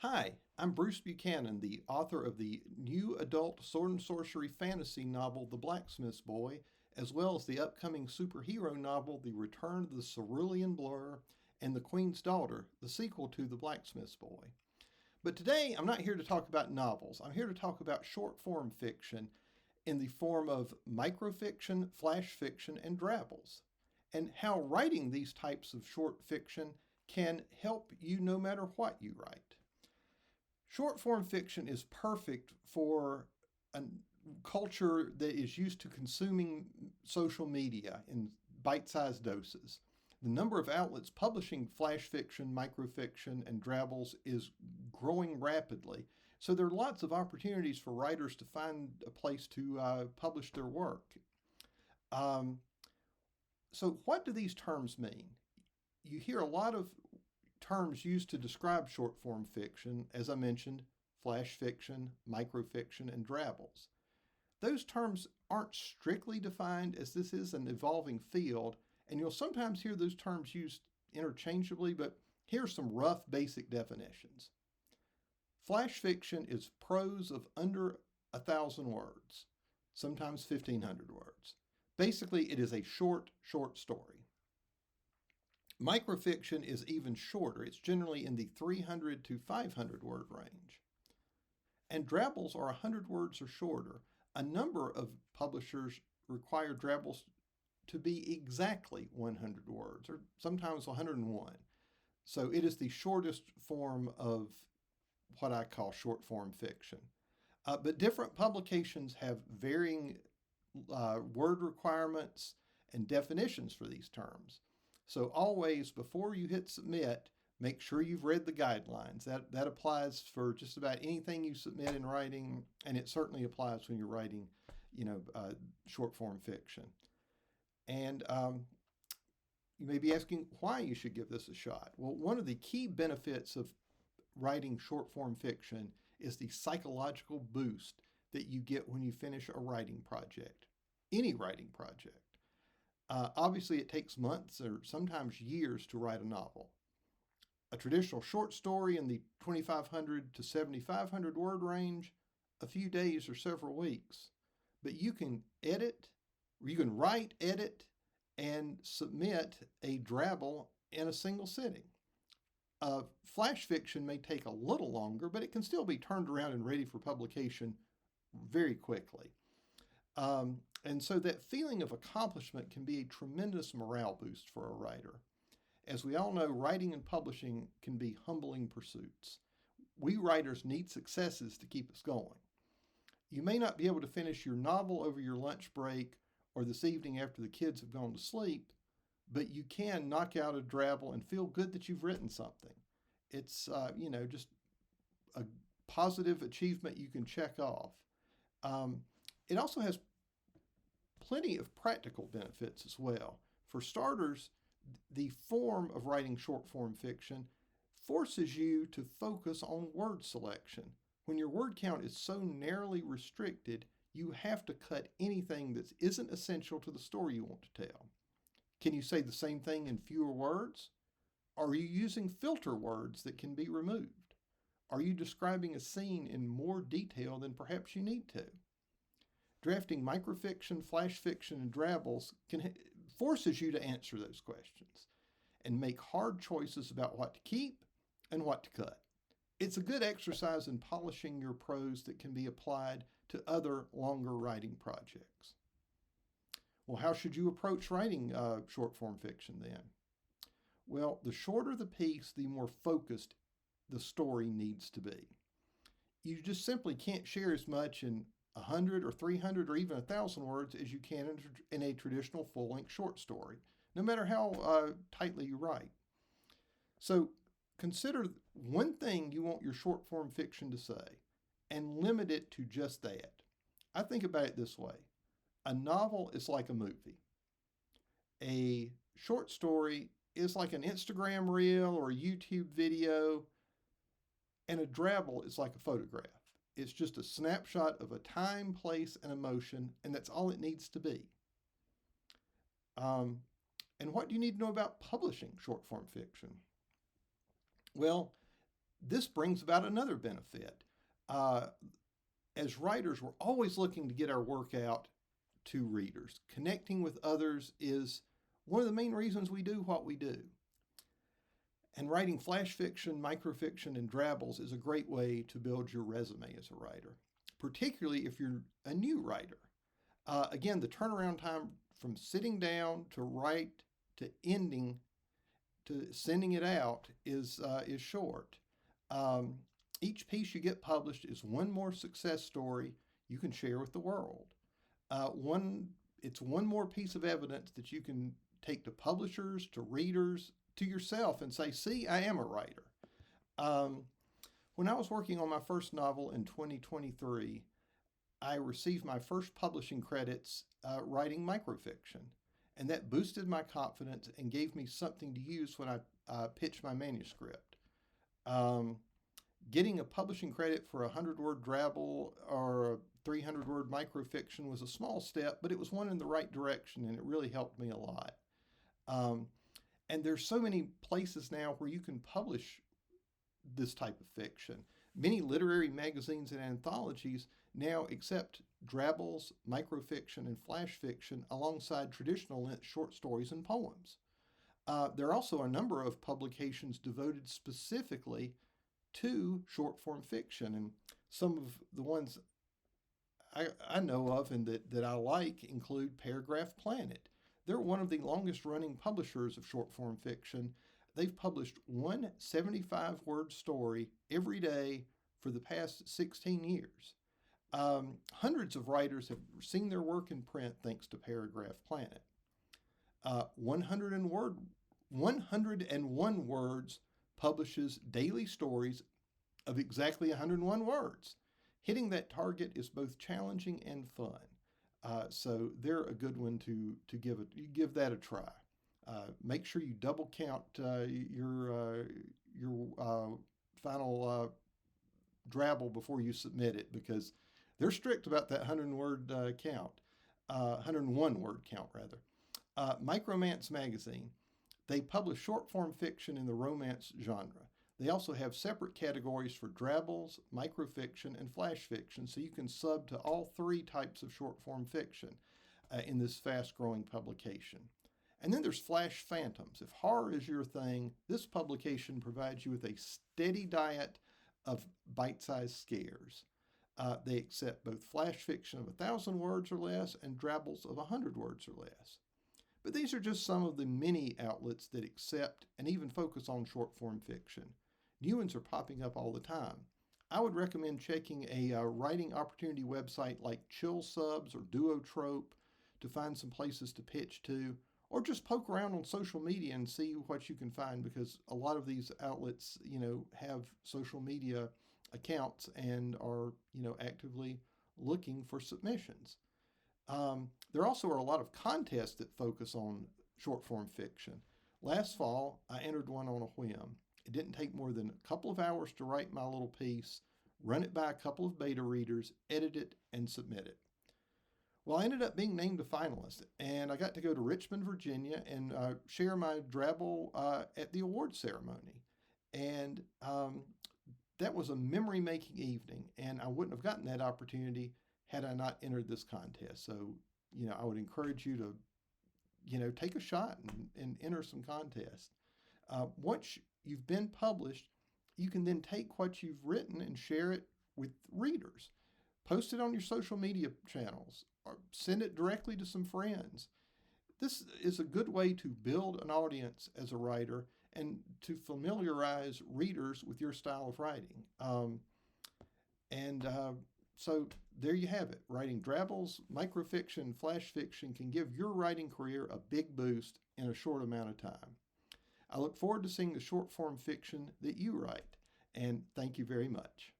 Hi, I'm Bruce Buchanan, the author of the new adult sword and sorcery fantasy novel The Blacksmith's Boy, as well as the upcoming superhero novel The Return of the Cerulean Blur and The Queen's Daughter, the sequel to The Blacksmith's Boy. But today I'm not here to talk about novels. I'm here to talk about short form fiction in the form of microfiction, flash fiction, and drabbles, and how writing these types of short fiction can help you no matter what you write. Short form fiction is perfect for a culture that is used to consuming social media in bite-sized doses. The number of outlets publishing flash fiction, microfiction, and drabbles is growing rapidly. So there are lots of opportunities for writers to find a place to publish their work. So what do these terms mean? You hear a lot of terms used to describe short form fiction, as I mentioned, flash fiction, microfiction, and drabbles. Those terms aren't strictly defined, as this is an evolving field, and you'll sometimes hear those terms used interchangeably, but here are some rough basic definitions. Flash fiction is prose of under 1,000 words, sometimes 1,500 words. Basically, it is a short story. Microfiction is even shorter. It's generally in the 300 to 500 word range. And drabbles are 100 words or shorter. A number of publishers require drabbles to be exactly 100 words, or sometimes 101. So it is the shortest form of what I call short form fiction. But different publications have varying word requirements and definitions for these terms. So always, before you hit submit, make sure you've read the guidelines. That applies for just about anything you submit in writing, and it certainly applies when you're writing, short form fiction. And you may be asking why you should give this a shot. Well, one of the key benefits of writing short form fiction is the psychological boost that you get when you finish a writing project, any writing project. Obviously, it takes months or sometimes years to write a novel. A traditional short story in the 2,500 to 7,500 word range, a few days or several weeks. But you can write, edit, and submit a drabble in a single sitting. Flash fiction may take a little longer, but it can still be turned around and ready for publication very quickly. And so that feeling of accomplishment can be a tremendous morale boost for a writer. As we all know, writing and publishing can be humbling pursuits. We writers need successes to keep us going. You may not be able to finish your novel over your lunch break or this evening after the kids have gone to sleep, but you can knock out a drabble and feel good that you've written something. It's, just a positive achievement you can check off. It also has plenty of practical benefits as well. For starters, the form of writing short form fiction forces you to focus on word selection. When your word count is so narrowly restricted, you have to cut anything that isn't essential to the story you want to tell. Can you say the same thing in fewer words? Are you using filter words that can be removed? Are you describing a scene in more detail than perhaps you need to? Drafting microfiction, flash fiction, and drabbles forces you to answer those questions and make hard choices about what to keep and what to cut. It's a good exercise in polishing your prose that can be applied to other longer writing projects. Well, how should you approach writing short form fiction then? Well, the shorter the piece, the more focused the story needs to be. You just simply can't share as much in 100 or 300 or even 1,000 words as you can in a traditional full-length short story, no matter how tightly you write. So consider one thing you want your short-form fiction to say and limit it to just that. I think about it this way. A novel is like a movie. A short story is like an Instagram reel or a YouTube video, and a drabble is like a photograph. It's just a snapshot of a time, place, and emotion, and that's all it needs to be. And what do you need to know about publishing short-form fiction? Well, This brings about another benefit. As writers, we're always looking to get our work out to readers. Connecting with others is one of the main reasons we do what we do. And writing flash fiction, microfiction, and drabbles is a great way to build your resume as a writer, particularly if you're a new writer. Again, the turnaround time from sitting down to write to ending to sending it out is short. Each piece you get published is one more success story you can share with the world. It's one more piece of evidence that you can take to publishers, to readers, to yourself and say, see, I am a writer. When I was working on my first novel in 2023, I received my first publishing credits writing microfiction. And that boosted my confidence and gave me something to use when I pitched my manuscript. Getting a publishing credit for a 100-word drabble or a 300-word microfiction was a small step, but it was one in the right direction, and it really helped me a lot. And there's so many places now where you can publish this type of fiction. Many literary magazines and anthologies now accept drabbles, microfiction, and flash fiction alongside traditional length short stories and poems. There are also a number of publications devoted specifically to short form fiction, and some of the ones I know of and that I like include Paragraph Planet. They're one of the longest running publishers of short form fiction. They've published one 75-word story every day for the past 16 years. Hundreds of writers have seen their work in print thanks to Paragraph Planet. 101 Words publishes daily stories of exactly 101 words. Hitting that target is both challenging and fun. So they're a good one to give that a try. Make sure you double count your final drabble before you submit it, because they're strict about that 101 word count rather. Micromance magazine, they publish short form fiction in the romance genre. They also have separate categories for drabbles, microfiction, and flash fiction, so you can sub to all three types of short form fiction in this fast growing publication. And then there's Flash Phantoms. If horror is your thing, this publication provides you with a steady diet of bite-sized scares. They accept both flash fiction of 1,000 words or less and drabbles of 100 words or less. But these are just some of the many outlets that accept and even focus on short-form fiction. New ones are popping up all the time. I would recommend checking a writing opportunity website like Chill Subs or Duotrope to find some places to pitch to, or just poke around on social media and see what you can find, because a lot of these outlets, have social media accounts and are, actively looking for submissions. There also are a lot of contests that focus on short form fiction. Last fall, I entered one on a whim. It didn't take more than a couple of hours to write my little piece, run it by a couple of beta readers, edit it, and submit it. Well, I ended up being named a finalist, and I got to go to Richmond, Virginia, and share my drabble at the award ceremony. And that was a memory-making evening, and I wouldn't have gotten that opportunity had I not entered this contest. So, I would encourage you to, take a shot and enter some contests. Once you've been published, you can then take what you've written and share it with readers. Post it on your social media channels or send it directly to some friends. This is a good way to build an audience as a writer and to familiarize readers with your style of writing. So there you have it. Writing drabbles, microfiction, flash fiction can give your writing career a big boost in a short amount of time. I look forward to seeing the short form fiction that you write, and thank you very much.